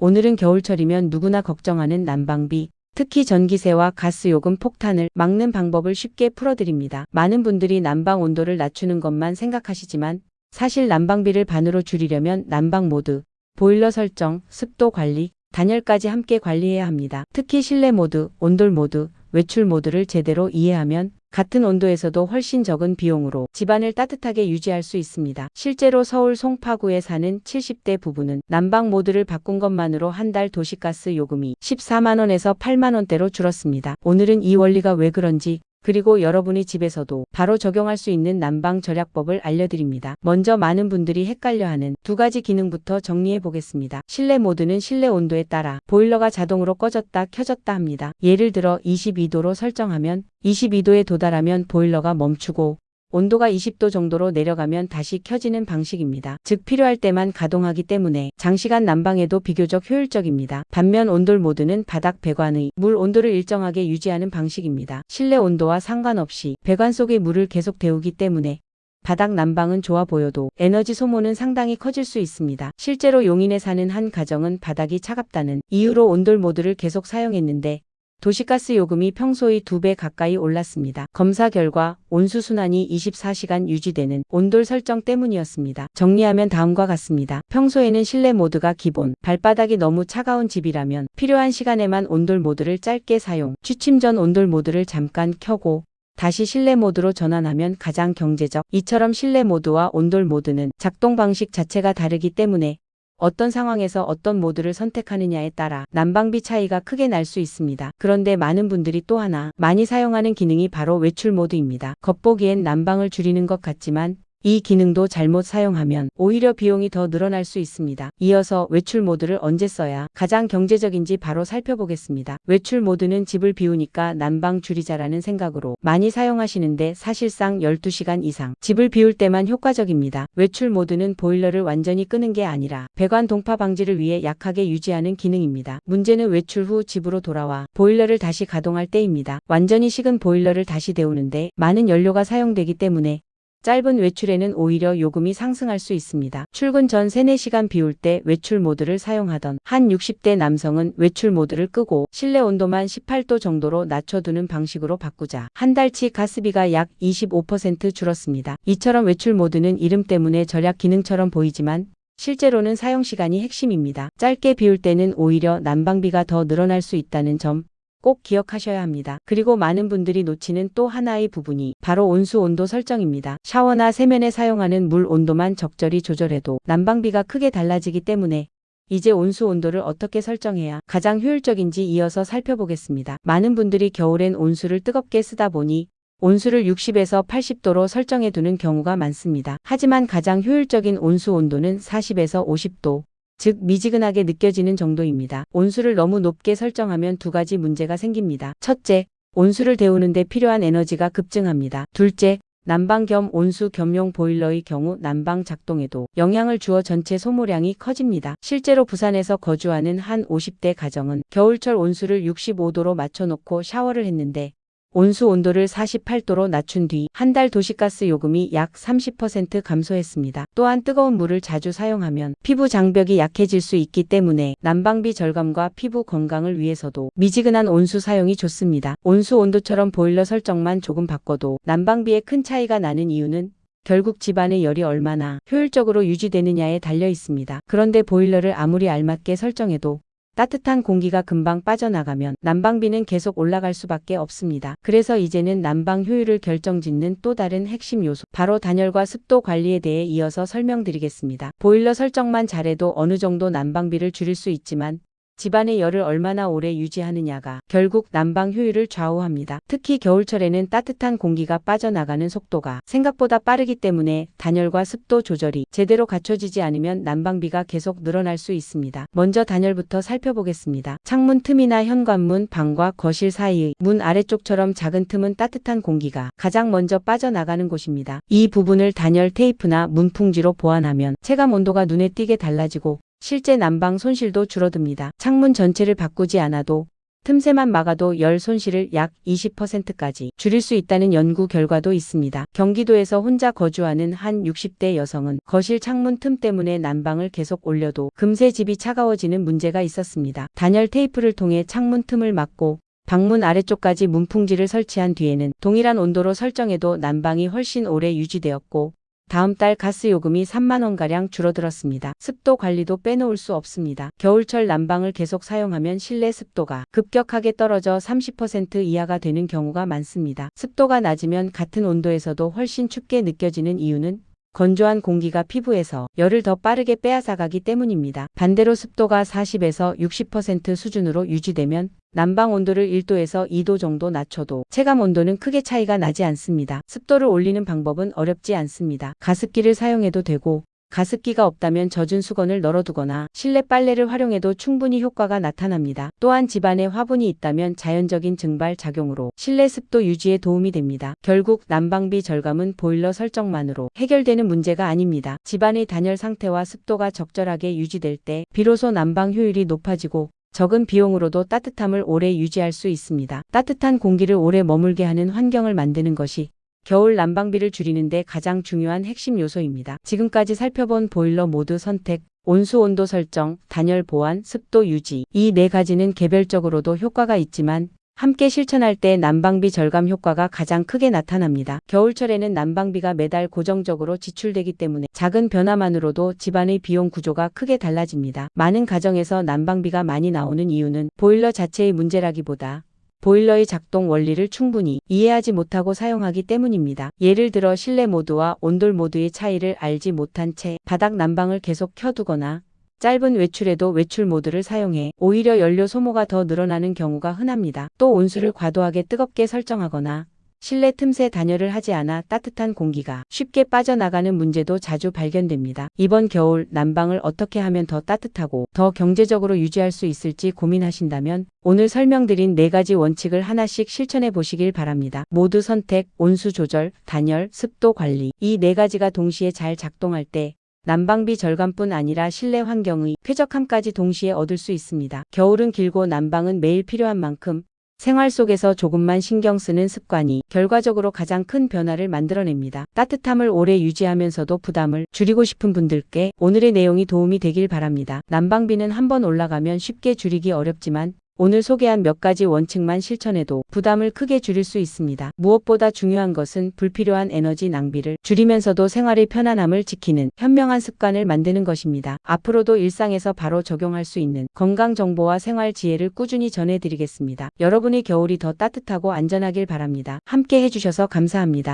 오늘은 겨울철이면 누구나 걱정하는 난방비, 특히 전기세와 가스요금 폭탄을 막는 방법을 쉽게 풀어드립니다. 많은 분들이 난방 온도를 낮추는 것만 생각하시지만 사실 난방비를 반으로 줄이려면 난방 모드, 보일러 설정, 습도 관리, 단열까지 함께 관리해야 합니다. 특히 실내 모드, 온돌 모드, 외출 모드를 제대로 이해하면 같은 온도에서도 훨씬 적은 비용으로 집안을 따뜻하게 유지할 수 있습니다. 실제로 서울 송파구에 사는 70대 부부는 난방 모드를 바꾼 것만으로 한 달 도시가스 요금이 14만 원에서 8만 원대로 줄었습니다. 오늘은 이 원리가 왜 그런지, 그리고 여러분이 집에서도 바로 적용할 수 있는 난방 절약법을 알려드립니다. 먼저 많은 분들이 헷갈려하는 두 가지 기능부터 정리해 보겠습니다. 실내 모드는 실내 온도에 따라 보일러가 자동으로 꺼졌다 켜졌다 합니다. 예를 들어 22도로 설정하면 22도에 도달하면 보일러가 멈추고 온도가 20도 정도로 내려가면 다시 켜지는 방식입니다. 즉 필요할 때만 가동하기 때문에 장시간 난방에도 비교적 효율적입니다. 반면 온돌 모드는 바닥 배관의 물 온도를 일정하게 유지하는 방식입니다. 실내 온도와 상관없이 배관 속의 물을 계속 데우기 때문에 바닥 난방은 좋아 보여도 에너지 소모는 상당히 커질 수 있습니다. 실제로 용인에 사는 한 가정은 바닥이 차갑다는 이유로 온돌 모드를 계속 사용했는데 도시가스 요금이 평소의 2배 가까이 올랐습니다. 검사 결과 온수순환이 24시간 유지되는 온돌 설정 때문이었습니다. 정리하면 다음과 같습니다. 평소에는 실내 모드가 기본, 발바닥이 너무 차가운 집이라면 필요한 시간에만 온돌 모드를 짧게 사용, 취침 전 온돌 모드를 잠깐 켜고 다시 실내 모드로 전환하면 가장 경제적. 이처럼 실내 모드와 온돌 모드는 작동 방식 자체가 다르기 때문에 어떤 상황에서 어떤 모드를 선택하느냐에 따라 난방비 차이가 크게 날 수 있습니다. 그런데 많은 분들이 또 하나 많이 사용하는 기능이 바로 외출 모드입니다. 겉보기엔 난방을 줄이는 것 같지만 이 기능도 잘못 사용하면 오히려 비용이 더 늘어날 수 있습니다. 이어서 외출 모드를 언제 써야 가장 경제적인지 바로 살펴보겠습니다. 외출 모드는 집을 비우니까 난방 줄이자라는 생각으로 많이 사용하시는데 사실상 12시간 이상 집을 비울 때만 효과적입니다. 외출 모드는 보일러를 완전히 끄는 게 아니라 배관 동파 방지를 위해 약하게 유지하는 기능입니다. 문제는 외출 후 집으로 돌아와 보일러를 다시 가동할 때입니다. 완전히 식은 보일러를 다시 데우는데 많은 연료가 사용되기 때문에 짧은 외출에는 오히려 요금이 상승할 수 있습니다. 출근 전 3, 4시간 비울 때 외출 모드를 사용하던 한 60대 남성은 외출 모드를 끄고 실내 온도만 18도 정도로 낮춰두는 방식으로 바꾸자 한 달치 가스비가 약 25% 줄었습니다. 이처럼 외출 모드는 이름 때문에 절약 기능처럼 보이지만 실제로는 사용 시간이 핵심입니다. 짧게 비울 때는 오히려 난방비가 더 늘어날 수 있다는 점 꼭 기억하셔야 합니다. 그리고 많은 분들이 놓치는 또 하나의 부분이 바로 온수 온도 설정입니다. 샤워나 세면에 사용하는 물 온도만 적절히 조절해도 난방비가 크게 달라지기 때문에 이제 온수 온도를 어떻게 설정해야 가장 효율적인지 이어서 살펴보겠습니다. 많은 분들이 겨울엔 온수를 뜨겁게 쓰다 보니 온수를 60에서 80도로 설정해 두는 경우가 많습니다. 하지만 가장 효율적인 온수 온도는 40에서 50도. 즉 미지근하게 느껴지는 정도입니다. 온수를 너무 높게 설정하면 두 가지 문제가 생깁니다. 첫째, 온수를 데우는데 필요한 에너지가 급증합니다. 둘째, 난방 겸 온수 겸용 보일러의 경우 난방 작동에도 영향을 주어 전체 소모량이 커집니다. 실제로 부산에서 거주하는 한 50대 가정은 겨울철 온수를 65도로 맞춰놓고 샤워를 했는데 온수 온도를 48도로 낮춘 뒤 한 달 도시가스 요금이 약 30% 감소했습니다. 또한 뜨거운 물을 자주 사용하면 피부 장벽이 약해질 수 있기 때문에 난방비 절감과 피부 건강을 위해서도 미지근한 온수 사용이 좋습니다. 온수 온도처럼 보일러 설정만 조금 바꿔도 난방비에 큰 차이가 나는 이유는 결국 집안의 열이 얼마나 효율적으로 유지되느냐에 달려 있습니다. 그런데 보일러를 아무리 알맞게 설정해도 따뜻한 공기가 금방 빠져나가면 난방비는 계속 올라갈 수밖에 없습니다. 그래서 이제는 난방 효율을 결정짓는 또 다른 핵심 요소, 바로 단열과 습도 관리에 대해 이어서 설명드리겠습니다. 보일러 설정만 잘해도 어느 정도 난방비를 줄일 수 있지만 집안의 열을 얼마나 오래 유지하느냐가 결국 난방 효율을 좌우합니다. 특히 겨울철에는 따뜻한 공기가 빠져나가는 속도가 생각보다 빠르기 때문에 단열과 습도 조절이 제대로 갖춰지지 않으면 난방비가 계속 늘어날 수 있습니다. 먼저 단열부터 살펴보겠습니다. 창문 틈이나 현관문, 방과 거실 사이의 문 아래쪽처럼 작은 틈은 따뜻한 공기가 가장 먼저 빠져나가는 곳입니다. 이 부분을 단열 테이프나 문풍지로 보완하면 체감 온도가 눈에 띄게 달라지고 실제 난방 손실도 줄어듭니다. 창문 전체를 바꾸지 않아도 틈새만 막아도 열 손실을 약 20%까지 줄일 수 있다는 연구 결과도 있습니다. 경기도에서 혼자 거주하는 한 60대 여성은 거실 창문 틈 때문에 난방을 계속 올려도 금세 집이 차가워지는 문제가 있었습니다. 단열 테이프를 통해 창문 틈을 막고 방문 아래쪽까지 문풍지를 설치한 뒤에는 동일한 온도로 설정해도 난방이 훨씬 오래 유지되었고 다음 달 가스 요금이 3만 원가량 줄어들었습니다. 습도 관리도 빼놓을 수 없습니다. 겨울철 난방을 계속 사용하면 실내 습도가 급격하게 떨어져 30% 이하가 되는 경우가 많습니다. 습도가 낮으면 같은 온도에서도 훨씬 춥게 느껴지는 이유는 건조한 공기가 피부에서 열을 더 빠르게 빼앗아가기 때문입니다. 반대로 습도가 40에서 60% 수준으로 유지되면 난방 온도를 1도에서 2도 정도 낮춰도 체감 온도는 크게 차이가 나지 않습니다. 습도를 올리는 방법은 어렵지 않습니다. 가습기를 사용해도 되고 가습기가 없다면 젖은 수건을 널어두거나 실내 빨래를 활용해도 충분히 효과가 나타납니다. 또한 집안에 화분이 있다면 자연적인 증발 작용으로 실내 습도 유지에 도움이 됩니다. 결국 난방비 절감은 보일러 설정만으로 해결되는 문제가 아닙니다. 집안의 단열 상태와 습도가 적절하게 유지될 때 비로소 난방 효율이 높아지고 적은 비용으로도 따뜻함을 오래 유지할 수 있습니다. 따뜻한 공기를 오래 머물게 하는 환경을 만드는 것이 겨울 난방비를 줄이는데 가장 중요한 핵심 요소입니다. 지금까지 살펴본 보일러 모드 선택, 온수 온도 설정, 단열 보완, 습도 유지 이 네 가지는 개별적으로도 효과가 있지만 함께 실천할 때 난방비 절감 효과가 가장 크게 나타납니다. 겨울철에는 난방비가 매달 고정적으로 지출되기 때문에 작은 변화만으로도 집안의 비용 구조가 크게 달라집니다. 많은 가정에서 난방비가 많이 나오는 이유는 보일러 자체의 문제라기보다 보일러의 작동 원리를 충분히 이해하지 못하고 사용하기 때문입니다. 예를 들어 실내 모드와 온돌 모드의 차이를 알지 못한 채 바닥 난방을 계속 켜두거나 짧은 외출에도 외출 모드를 사용해 오히려 연료 소모가 더 늘어나는 경우가 흔합니다. 또 온수를 과도하게 뜨겁게 설정하거나 실내 틈새 단열을 하지 않아 따뜻한 공기가 쉽게 빠져나가는 문제도 자주 발견됩니다. 이번 겨울 난방을 어떻게 하면 더 따뜻하고 더 경제적으로 유지할 수 있을지 고민하신다면 오늘 설명드린 4가지 원칙을 하나씩 실천해 보시길 바랍니다. 모드 선택, 온수 조절, 단열, 습도 관리 이 4가지가 동시에 잘 작동할 때 난방비 절감뿐 아니라 실내 환경의 쾌적함까지 동시에 얻을 수 있습니다. 겨울은 길고 난방은 매일 필요한 만큼 생활 속에서 조금만 신경 쓰는 습관이 결과적으로 가장 큰 변화를 만들어냅니다. 따뜻함을 오래 유지하면서도 부담을 줄이고 싶은 분들께 오늘의 내용이 도움이 되길 바랍니다. 난방비는 한번 올라가면 쉽게 줄이기 어렵지만 오늘 소개한 몇 가지 원칙만 실천해도 부담을 크게 줄일 수 있습니다. 무엇보다 중요한 것은 불필요한 에너지 낭비를 줄이면서도 생활의 편안함을 지키는 현명한 습관을 만드는 것입니다. 앞으로도 일상에서 바로 적용할 수 있는 건강 정보와 생활 지혜를 꾸준히 전해드리겠습니다. 여러분의 겨울이 더 따뜻하고 안전하길 바랍니다. 함께 해주셔서 감사합니다.